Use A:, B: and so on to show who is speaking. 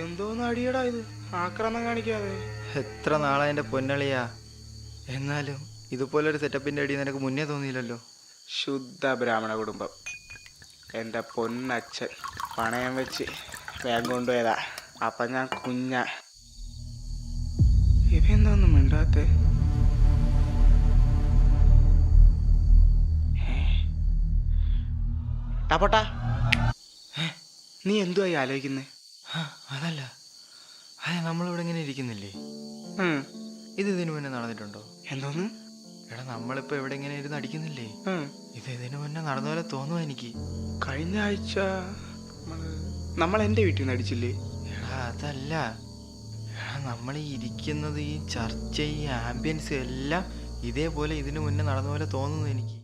A: എന്തോന്ന് അടിയടാ ഇത്, ആക്രമണം കാണിക്കാതെ.
B: എത്ര നാളാ എൻ്റെ പൊന്നളിയാ, എന്നാലും ഇതുപോലൊരു സെറ്റപ്പിൻ്റെ അടി നിനക്ക് മുന്നേ തോന്നിയില്ലല്ലോ.
A: ശുദ്ധ ബ്രാഹ്മണ കുടുംബം. എൻ്റെ പൊന്നച്ഛൻ പണയം വെച്ച് വേഗം കൊണ്ടുപോയതാ. അപ്പം ഞാൻ കുഞ്ഞ. ഇവയെന്തോന്നും മിണ്ടാത്തെ? ടാപ്പോട്ടാ, നീ എന്തുവായി ആലോചിക്കുന്നേ?
B: അതല്ല, അതെ നമ്മളിവിടെ ഇങ്ങനെ ഇരിക്കുന്നില്ലേ, ഇതിനു മുന്നേ നടന്നിട്ടുണ്ടോ?
A: എന്തോന്ന്?
B: എടാ നമ്മളിപ്പോൾ ഇവിടെ ഇങ്ങനെ ഇരുന്ന് അടിക്കുന്നില്ലേ, ഇതിനു മുന്നേ നടന്ന പോലെ തോന്നുന്നു എനിക്ക്.
A: കഴിഞ്ഞ ആഴ്ച നമ്മൾ എൻ്റെ വീട്ടിൽ നിന്ന് അടിച്ചില്ലേ?
B: എടാ അതല്ല, എടാ നമ്മൾ ഈ ഇരിക്കുന്നത്, ഈ ചർച്ച, ഈ ആംബിയൻസ് എല്ലാം ഇതേപോലെ ഇതിനു മുന്നേ നടന്ന പോലെ തോന്നുന്നു എനിക്ക്.